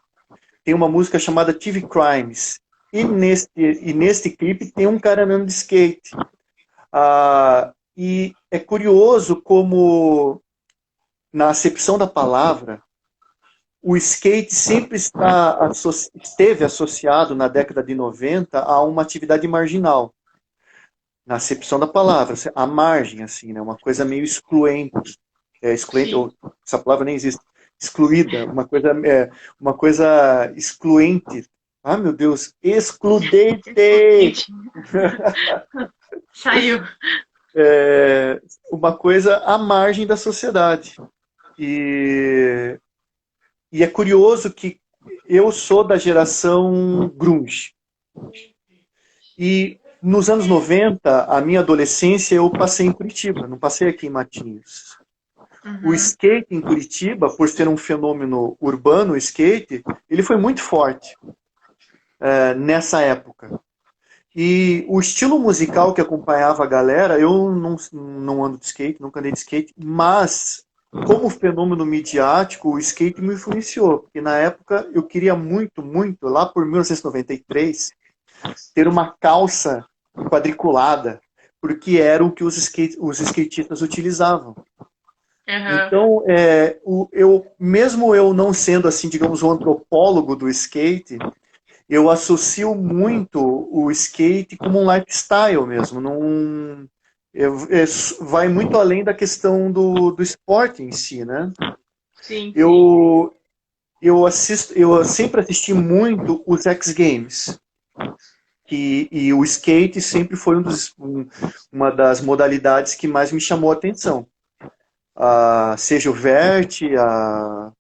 tem uma música chamada TV Crimes. E neste clipe tem um cara andando de skate. E é curioso como, na acepção da palavra, o skate sempre esteve associado na década de 90 a uma atividade marginal. Na acepção da palavra, a margem, assim, né? Uma coisa meio excluente. Excluente, Sim. ou essa palavra nem existe. Excluída, uma coisa excluente. Ah, meu Deus, excludente! Saiu. Uma coisa à margem da sociedade. E, e é curioso que eu sou da geração grunge. E nos anos 90, a minha adolescência, eu passei em Curitiba, não passei aqui em Matinhos. O Uhum. skate em Curitiba, por ser um fenômeno urbano, o skate, ele foi muito forte nessa época. E o estilo musical que acompanhava a galera, eu não ando de skate, nunca andei de skate, mas como fenômeno midiático, o skate me influenciou, porque na época eu queria muito, muito, lá por 1993, ter uma calça quadriculada, porque era o que os skatistas utilizavam. Uhum. Então, mesmo eu não sendo, assim, digamos, um antropólogo do skate, eu associo muito o skate como um lifestyle mesmo. Vai muito além da questão do esporte em si, né? Sim, sim. Eu, eu sempre assisti muito os X Games. E o skate sempre foi uma das modalidades que mais me chamou a atenção. Seja o vert, a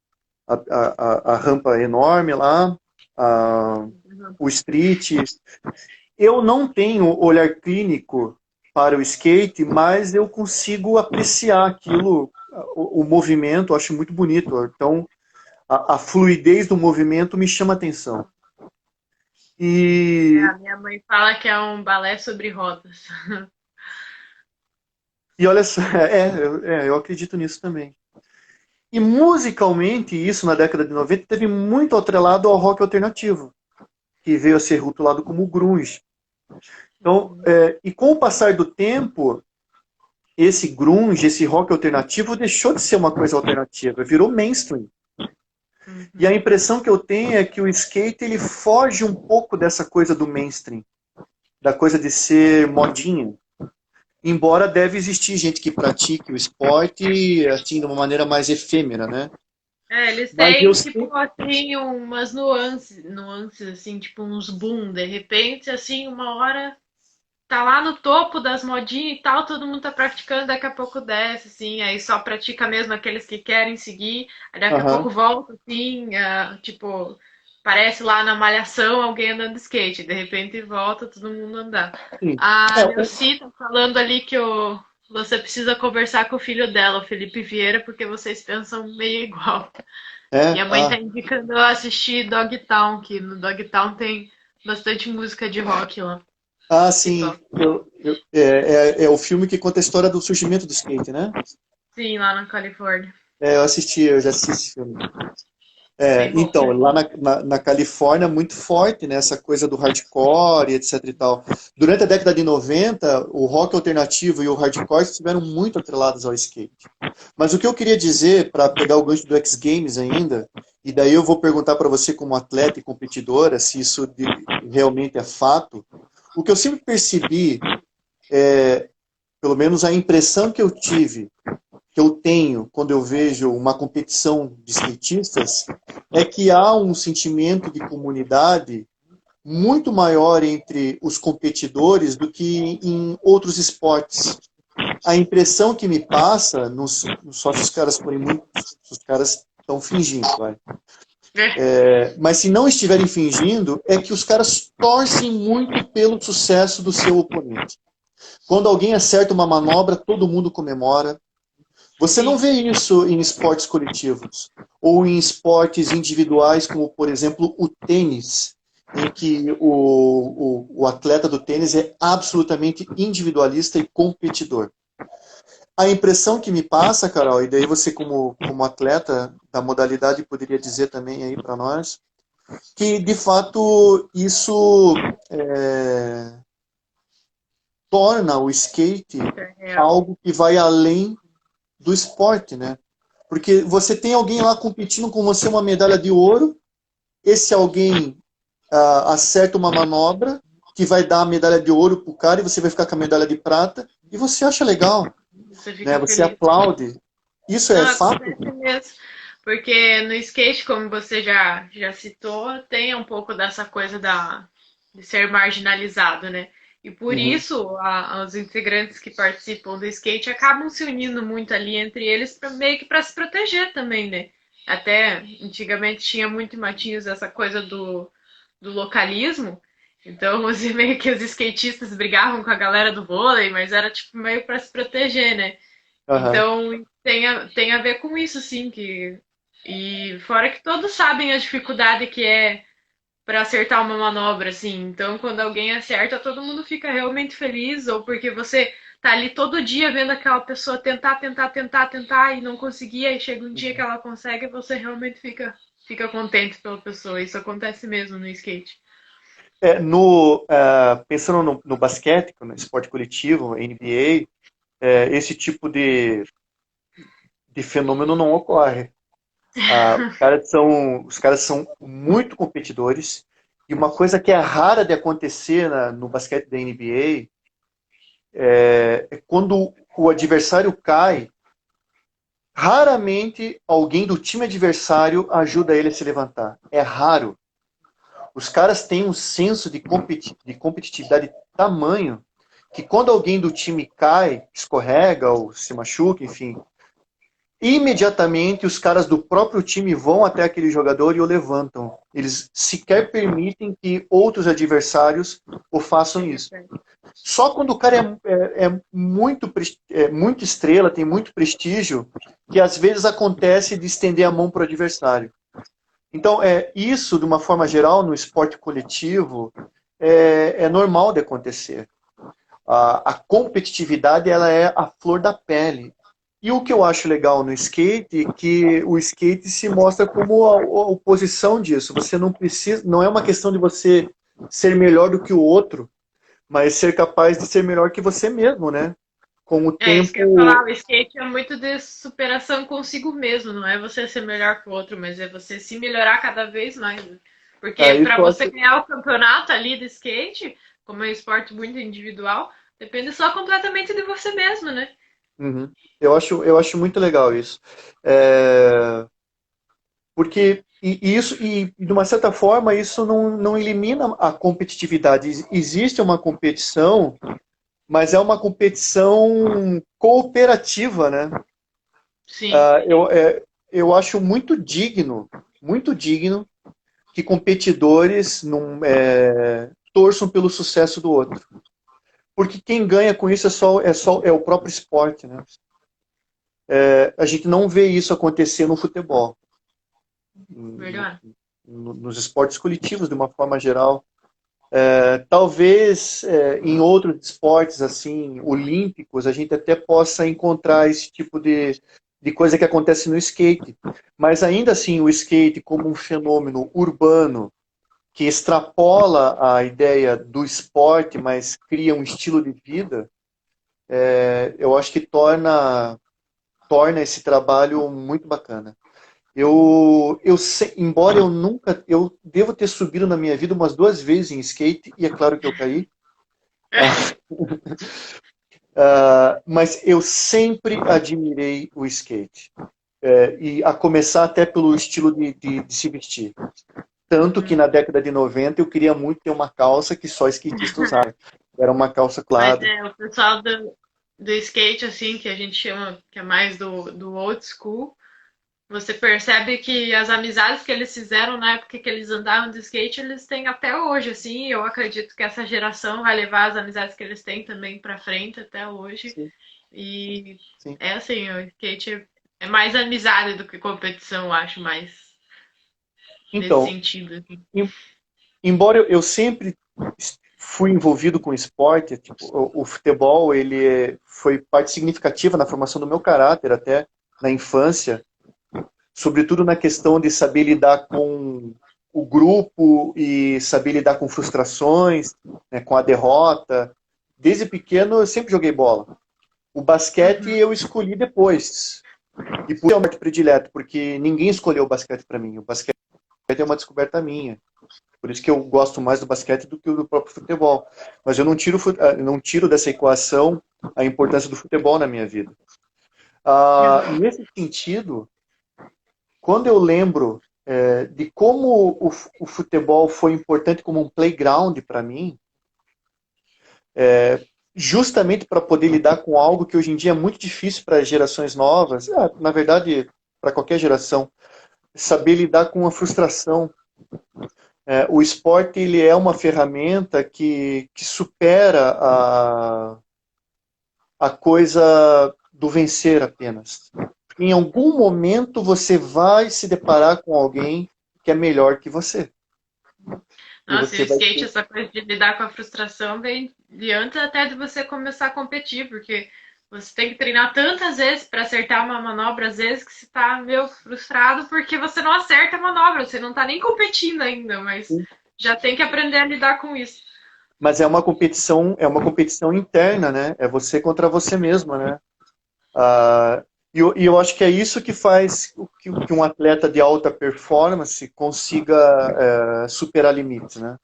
rampa enorme lá, Uhum. o street. Eu não tenho olhar clínico para o skate, mas eu consigo apreciar aquilo, o movimento, eu acho muito bonito. Então, a fluidez do movimento me chama a atenção. A E, minha mãe fala que é um balé sobre rodas. e olha só, eu acredito nisso também. E musicalmente, isso na década de 90 teve muito atrelado ao rock alternativo, que veio a ser rotulado como grunge. Então, Uhum. e com o passar do tempo, esse grunge, esse rock alternativo deixou de ser uma coisa alternativa, virou mainstream. E a Uhum. impressão que eu tenho é que o skate ele foge um pouco dessa coisa do mainstream, da coisa de ser modinha. Embora deve existir gente que pratique o esporte assim de uma maneira mais efêmera, né? Eles Mas eu têm, tipo, sei. assim, umas nuances, assim, tipo, uns boom, de repente, assim, uma hora tá lá no topo das modinhas e tal, todo mundo tá praticando, daqui a pouco desce, assim, aí só pratica mesmo aqueles que querem seguir, aí daqui a pouco Aham. volta, assim, tipo, parece lá na Malhação alguém andando de skate, de repente volta todo mundo andar. Sim. A É, Nilce tá falando ali que você precisa conversar com o filho dela, o Felipe Vieira, porque vocês pensam meio igual. é, Minha mãe tá indicando eu assistir Dogtown, que no Dogtown tem bastante música de rock lá que sim. toca. É o filme que conta a história do surgimento do skate, né? Sim, lá na Califórnia. Eu já assisti esse filme. Bem bom. Então, lá na Califórnia, muito forte, né, essa coisa do hardcore, etc e tal. Durante a década de 90, o rock alternativo e o hardcore estiveram muito atrelados ao skate. Mas o que eu queria dizer, para pegar o gancho do X Games ainda, e daí eu vou perguntar para você como atleta e competidora, se isso realmente é fato, o que eu sempre percebi, pelo menos a impressão que eu tenho quando eu vejo uma competição de skatistas, é que há um sentimento de comunidade muito maior entre os competidores do que em outros esportes. A impressão que me passa, só se os caras forem muito, os caras estão fingindo, vai. Mas se não estiverem fingindo, é que os caras torcem muito pelo sucesso do seu oponente. Quando alguém acerta uma manobra, todo mundo comemora. Você não vê isso em esportes coletivos ou em esportes individuais, como, por exemplo, o tênis, em que o atleta do tênis é absolutamente individualista e competidor. A impressão que me passa, Carol, e daí você como atleta da modalidade poderia dizer também aí para nós, que de fato isso torna o skate algo que vai além do esporte, né? Porque você tem alguém lá competindo com você uma medalha de ouro, esse alguém acerta uma manobra que vai dar a medalha de ouro pro cara e você vai ficar com a medalha de prata e você acha legal, né? Você aplaude. Isso é fato? Mesmo. Porque no skate, como você já citou, tem um pouco dessa coisa de ser marginalizado, né? E por isso, os integrantes que participam do skate acabam se unindo muito ali entre eles, meio que para se proteger também, né? Até antigamente tinha muito em Matinhos essa coisa do localismo. Então, meio que os skatistas brigavam com a galera do vôlei, mas era tipo meio para se proteger, né? Então, tem a ver com isso, sim. E fora que todos sabem a dificuldade que é para acertar uma manobra, assim. Então, quando alguém acerta, todo mundo fica realmente feliz, ou porque você tá ali todo dia vendo aquela pessoa tentar e não conseguir, aí chega um dia que ela consegue e você realmente fica contente pela pessoa. Isso acontece mesmo no skate. Pensando no basquete, no esporte coletivo, NBA, esse tipo de fenômeno não ocorre. Os caras são muito competidores e uma coisa que é rara de acontecer no basquete da NBA é quando o adversário cai, raramente alguém do time adversário ajuda ele a se levantar. É raro. Os caras têm um senso de competitividade tamanho que quando alguém do time cai, escorrega ou se machuca, enfim, imediatamente os caras do próprio time vão até aquele jogador e o levantam. Eles sequer permitem que outros adversários o façam isso. Só quando o cara é muito estrela, tem muito prestígio, que às vezes acontece de estender a mão para o adversário. Então, isso, de uma forma geral, no esporte coletivo, é normal de acontecer. A competitividade ela é a flor da pele. E o que eu acho legal no skate é que o skate se mostra como a oposição disso. Você não precisa, não é uma questão de você ser melhor do que o outro, mas ser capaz de ser melhor que você mesmo, né? Com o tempo. Isso que eu ia falar, o skate é muito de superação consigo mesmo, não é você ser melhor que o outro, mas é você se melhorar cada vez mais. Porque para você ganhar o campeonato ali de skate, como é um esporte muito individual, depende só completamente de você mesmo, né? Uhum. Eu acho muito legal isso. Porque de uma certa forma, isso não elimina a competitividade. Existe uma competição, mas é uma competição cooperativa, né? Sim. Eu acho muito digno que competidores torçam pelo sucesso do outro. Porque quem ganha com isso é o próprio esporte, né? A gente não vê isso acontecer no futebol. Verdade. Nos esportes coletivos, de uma forma geral. Talvez em outros esportes assim olímpicos a gente até possa encontrar esse tipo de coisa que acontece no skate. Mas ainda assim, o skate como um fenômeno urbano que extrapola a ideia do esporte, mas cria um estilo de vida, eu acho que torna esse trabalho muito bacana. Embora eu devo ter subido na minha vida umas 2 vezes em skate, e é claro que eu caí, mas eu sempre admirei o skate. E a começar até pelo estilo de se vestir. Tanto que na década de 90 eu queria muito ter uma calça que só skatista usava. Era uma calça Mas colada. o pessoal do skate, assim, que a gente chama, que é mais do old school, você percebe que as amizades que eles fizeram na época que eles andavam de skate, eles têm até hoje, assim. Eu acredito que essa geração vai levar as amizades que eles têm também para frente até hoje. Sim, E sim. é assim, o skate é mais amizade do que competição, eu acho, mais nesse Então, sentido, assim. em- embora eu sempre fui envolvido com esporte, tipo, o futebol foi parte significativa na formação do meu caráter, até na infância, sobretudo na questão de saber lidar com o grupo e saber lidar com frustrações, né, com a derrota. Desde pequeno eu sempre joguei bola. O basquete Uhum. eu escolhi depois. E por isso é o meu predileto, porque ninguém escolheu o basquete para mim. O basquete é uma descoberta minha. Por isso que eu gosto mais do basquete do que do próprio futebol. Mas eu não tiro dessa equação a importância do futebol na minha vida. Uhum. Nesse sentido, quando eu lembro de como o futebol foi importante como um playground para mim, justamente para poder lidar com algo que hoje em dia é muito difícil para gerações novas, na verdade, para qualquer geração, saber lidar com a frustração. O esporte ele é uma ferramenta que supera a coisa do vencer apenas. Em algum momento você vai se deparar com alguém que é melhor que você. E Nossa, e o você vai skate, ter. essa coisa de lidar com a frustração vem de antes até de você começar a competir, porque você tem que treinar tantas vezes para acertar uma manobra, às vezes que você tá meio frustrado porque você não acerta a manobra, você não tá nem competindo ainda, mas já tem que aprender a lidar com isso. Mas é uma competição interna, né? É você contra você mesma, né? E eu acho que é isso que faz que um atleta de alta performance consiga superar limites, né?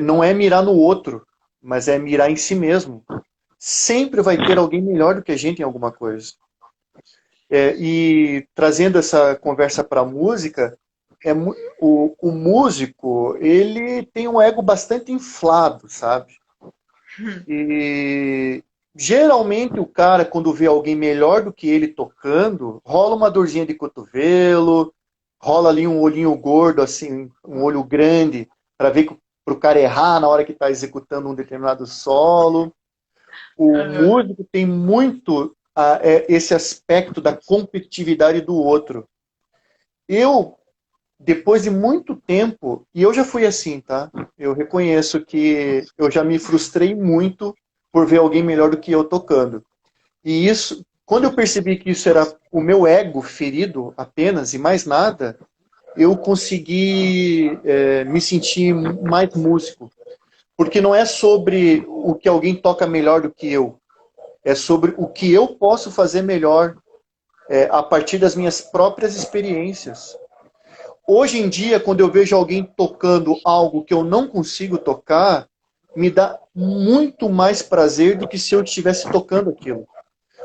Não é mirar no outro, mas é mirar em si mesmo. Sempre vai ter alguém melhor do que a gente em alguma coisa. E trazendo essa conversa para a música, o músico ele tem um ego bastante inflado, sabe? E geralmente o cara, quando vê alguém melhor do que ele tocando, rola uma dorzinha de cotovelo, rola ali um olhinho gordo, assim, um olho grande, para ver para o cara errar na hora que está executando um determinado solo. O Uhum. músico tem muito esse aspecto da competitividade do outro. Eu, depois de muito tempo, e eu já fui assim, tá? Eu reconheço que eu já me frustrei muito por ver alguém melhor do que eu tocando. E isso, quando eu percebi que isso era o meu ego ferido apenas e mais nada, eu consegui me sentir mais músico. Porque não é sobre o que alguém toca melhor do que eu, é sobre o que eu posso fazer melhor a partir das minhas próprias experiências. Hoje em dia, quando eu vejo alguém tocando algo que eu não consigo tocar, me dá muito mais prazer do que se eu estivesse tocando aquilo.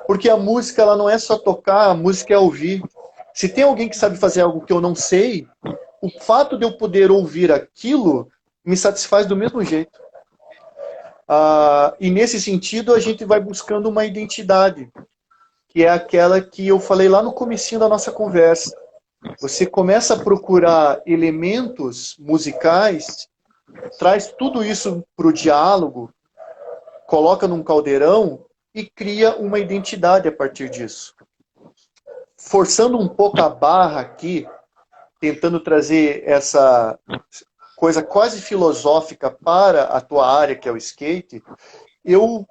Porque a música ela não é só tocar, a música é ouvir. Se tem alguém que sabe fazer algo que eu não sei, o fato de eu poder ouvir aquilo me satisfaz do mesmo jeito. E nesse sentido, a gente vai buscando uma identidade, que é aquela que eu falei lá no comecinho da nossa conversa. Você começa a procurar elementos musicais, traz tudo isso para o diálogo, coloca num caldeirão e cria uma identidade a partir disso. Forçando um pouco a barra aqui, tentando trazer essa coisa quase filosófica para a tua área, que é o skate, eu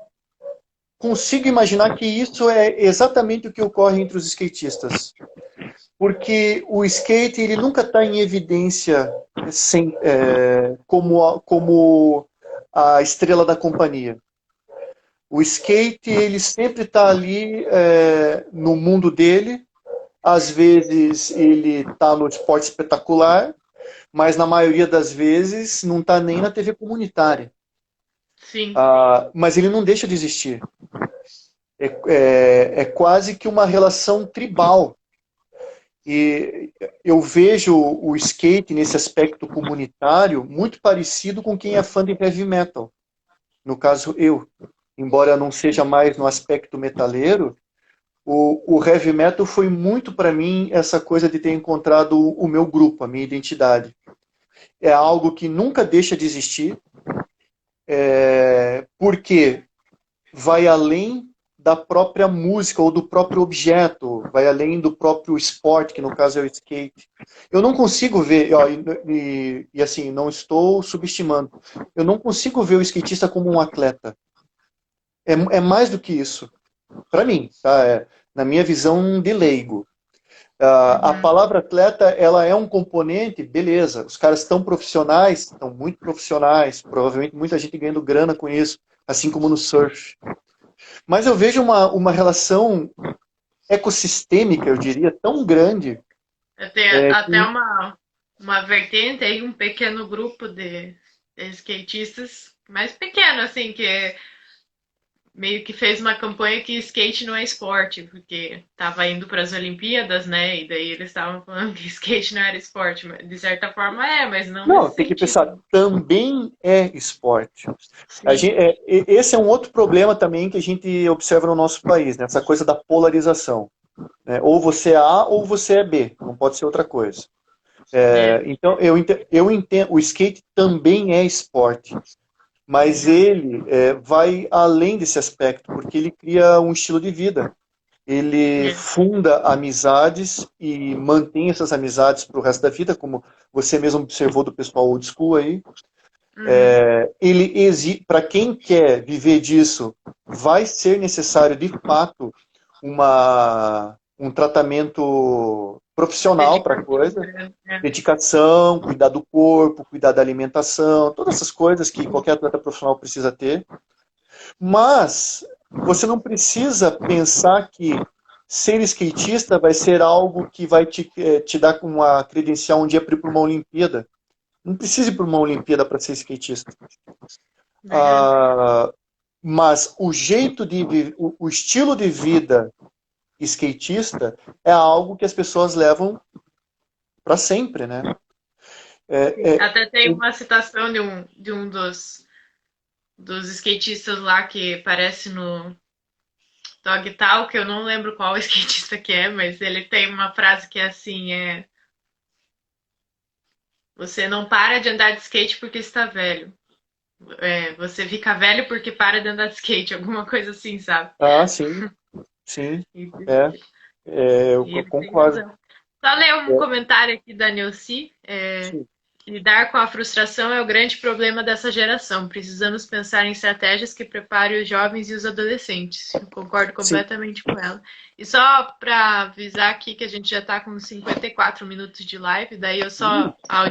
consigo imaginar que isso é exatamente o que ocorre entre os skatistas. Porque o skate ele nunca está em evidência como a estrela da companhia. O skate ele sempre está ali no mundo dele. Às vezes ele está no esporte espetacular, mas na maioria das vezes não está nem na TV comunitária. Sim. Mas ele não deixa de existir. É quase que uma relação tribal. E eu vejo o skate nesse aspecto comunitário muito parecido com quem é fã de heavy metal. No caso, eu. Embora não seja mais no aspecto metaleiro, o heavy metal foi muito para mim essa coisa de ter encontrado o meu grupo, a minha identidade. É algo que nunca deixa de existir, porque vai além da própria música ou do próprio objeto, vai além do próprio esporte, que no caso é o skate. Eu não consigo ver, ó, e assim, não estou subestimando, eu não consigo ver o skatista como um atleta. É mais do que isso, para mim, tá? Na minha visão de leigo. A palavra atleta, ela é um componente, beleza, os caras estão muito profissionais, provavelmente muita gente ganhando grana com isso, assim como no surf. Mas eu vejo uma relação ecossistêmica, eu diria, tão grande. Tem até uma vertente aí, um pequeno grupo de skatistas, mais pequeno, assim, que meio que fez uma campanha que skate não é esporte, porque tava indo para as Olimpíadas, né? E daí eles estavam falando que skate não era esporte, mas de certa forma mas não Não, nesse tem que sentido. pensar, também é esporte. Sim. Esse é um outro problema também que a gente observa no nosso país, né? Essa coisa da polarização. Né? Ou você é A ou você é B, não pode ser outra coisa. Então, eu entendo, o skate também é esporte, mas ele vai além desse aspecto, porque ele cria um estilo de vida. Ele funda amizades e mantém essas amizades para o resto da vida, como você mesmo observou do pessoal old school aí. Para quem quer viver disso, vai ser necessário, de fato, um tratamento profissional para a coisa. Dedicação, cuidar do corpo, cuidar da alimentação, todas essas coisas que qualquer atleta profissional precisa ter. Mas você não precisa pensar que ser skatista vai ser algo que vai te dar uma credencial um dia para ir para uma Olimpíada. Não precisa ir para uma Olimpíada para ser skatista. Mas o o estilo de vida skatista é algo que as pessoas levam para sempre, né? Até tem uma citação de um dos skatistas lá que aparece no Dog Tal, que eu não lembro qual skatista que é, mas ele tem uma frase que é assim, você não para de andar de skate porque está velho. Você fica velho porque para de andar de skate, alguma coisa assim, sabe? Ah, sim, sim, eu concordo. Só ler um comentário aqui da Neuci. Lidar com a frustração é o grande problema dessa geração. Precisamos pensar em estratégias que preparem os jovens e os adolescentes. Eu concordo completamente com ela. E só para avisar aqui que a gente já está com 54 minutos de live, daí o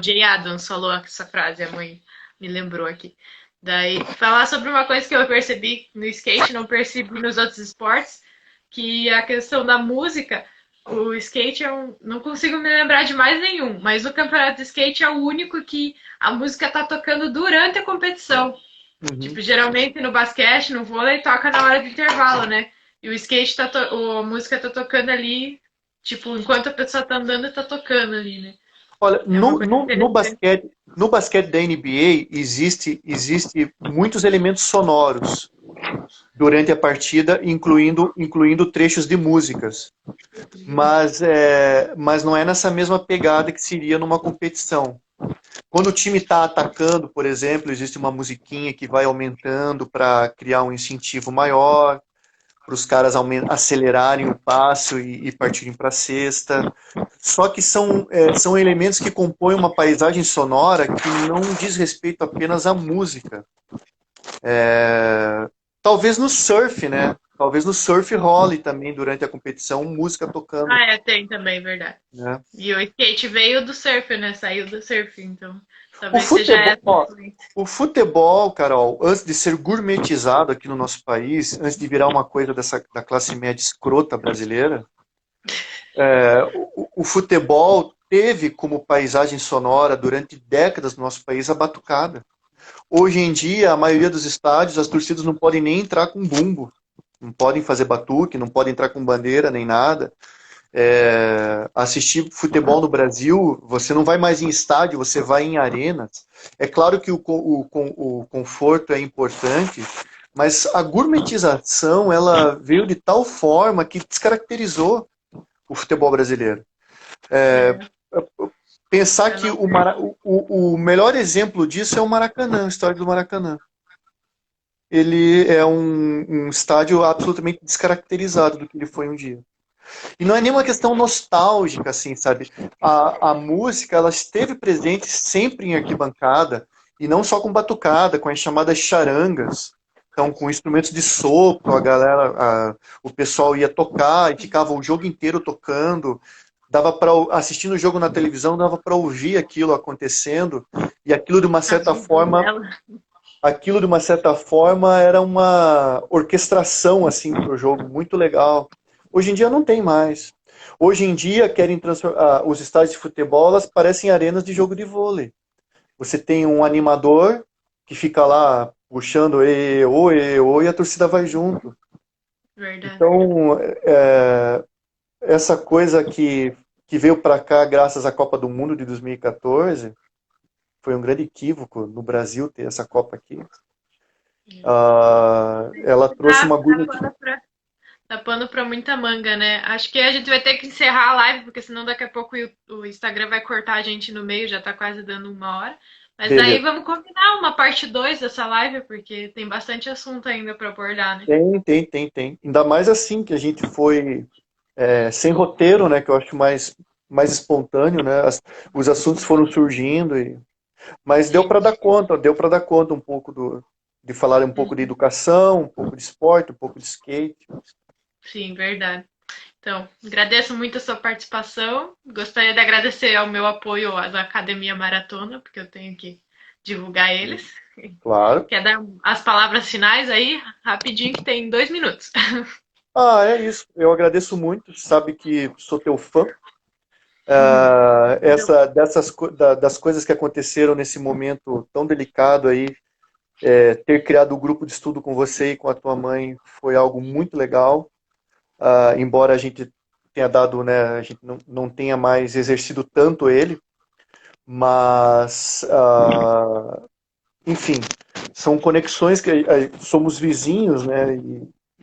Jay Adams falou essa frase, a mãe me lembrou aqui. Daí, falar sobre uma coisa que eu percebi no skate, não percebi nos outros esportes, que a questão da música, o skate não consigo me lembrar de mais nenhum, mas o campeonato de skate é o único que a música tá tocando durante a competição. Tipo, geralmente no basquete, no vôlei, toca na hora do intervalo, né? E o skate, a música tá tocando ali, tipo, enquanto a pessoa tá andando, tá tocando ali, né? Olha, no basquete da NBA existe muitos elementos sonoros durante a partida, incluindo trechos de músicas. Mas não é nessa mesma pegada que seria numa competição. Quando o time está atacando, por exemplo, existe uma musiquinha que vai aumentando para criar um incentivo maior, para os caras acelerarem o passo e partirem para a cesta. Só que são elementos que compõem uma paisagem sonora que não diz respeito apenas à música. Talvez no surf, né? Talvez no surf role também durante a competição música tocando. Tem também, verdade. E o skate veio do surf, né? Saiu do surf, então talvez o futebol, Carol, antes de ser gourmetizado aqui no nosso país, antes de virar uma coisa da classe média escrota brasileira, o futebol teve como paisagem sonora durante décadas no nosso país a batucada. Hoje em dia, a maioria dos estádios, as torcidas não podem nem entrar com bumbo, não podem fazer batuque, não podem entrar com bandeira nem nada. assistir futebol no Brasil, você não vai mais em estádio, você vai em arenas. É claro que o conforto é importante, mas a gourmetização ela veio de tal forma que descaracterizou o futebol brasileiro. É, Pensar eu que não. o melhor exemplo disso é o Maracanã, a história do Maracanã. Ele é um estádio absolutamente descaracterizado do que ele foi um dia. E não é nenhuma questão nostálgica, assim, sabe? A música, ela esteve presente sempre em arquibancada, e não só com batucada, com as chamadas charangas. Então, com instrumentos de sopro, o pessoal ia tocar e ficava o jogo inteiro tocando. Dava para assistindo o jogo na televisão, dava para ouvir aquilo acontecendo, e A vuvuzela. aquilo de uma certa forma era uma orquestração assim para o jogo, muito legal. Hoje em dia não tem mais. Hoje em dia querem transformar os estádios de futebol, elas parecem arenas de jogo de vôlei. Você tem um animador que fica lá puxando e a torcida vai junto. Verdade. Então, essa coisa que veio para cá graças à Copa do Mundo de 2014 foi um grande equívoco no Brasil ter essa Copa aqui. Ela trouxe Dá, uma dá gourmet. pano pra, dá pano pra muita manga, né? Acho que a gente vai ter que encerrar a live, porque senão daqui a pouco o Instagram vai cortar a gente no meio, já tá quase dando 1 hora. Mas daí Beleza. vamos combinar uma parte 2 dessa live, porque tem bastante assunto ainda pra abordar, né? Tem. Ainda mais assim que a gente foi sem roteiro, né? Que eu acho mais espontâneo, né? Os assuntos foram surgindo, mas Sim. deu para dar conta um pouco de falar um pouco de Uhum. educação, um pouco de esporte, um pouco de skate. Sim, verdade. Então, agradeço muito a sua participação. Gostaria de agradecer ao meu apoio à Academia Maratona, porque eu tenho que divulgar eles. Claro. Quer dar as palavras finais aí, rapidinho, que tem 2 minutos. É isso. Eu agradeço muito. Sabe que sou teu fã. Das coisas que aconteceram nesse momento tão delicado aí, ter criado o grupo de estudo com você e com a tua mãe foi algo muito legal. Embora a gente tenha dado, né, a gente não tenha mais exercido tanto ele, mas, enfim, são conexões que somos vizinhos, né,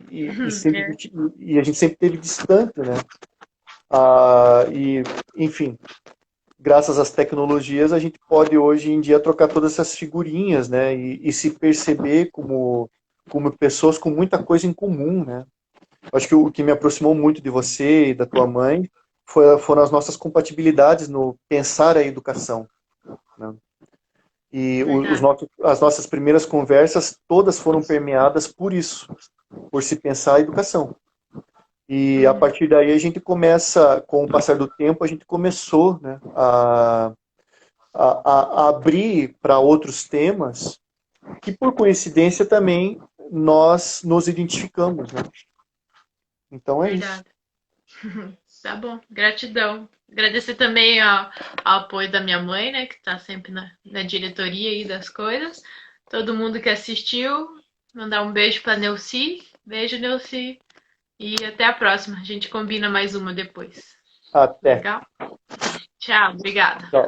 É, e a gente sempre teve distante, né, e, enfim, graças às tecnologias a gente pode hoje em dia trocar todas essas figurinhas, né, e se perceber como pessoas com muita coisa em comum, né. Acho que o que me aproximou muito de você e da tua mãe foram as nossas compatibilidades no pensar a educação, né? E verdade. as nossas primeiras conversas todas foram permeadas por isso, por se pensar a educação. E a Uhum, partir daí a gente começa, com o passar do tempo, a gente começou, né, a abrir para outros temas que, por coincidência, também nós nos identificamos, né? Então é isso. verdade. Tá bom, gratidão. Agradecer também ao apoio da minha mãe, né, que tá sempre na diretoria aí das coisas. Todo mundo que assistiu, mandar um beijo pra Neuci. Beijo, Neuci. E até a próxima. A gente combina mais uma depois. Até. Legal? Tchau, obrigada. Tchau.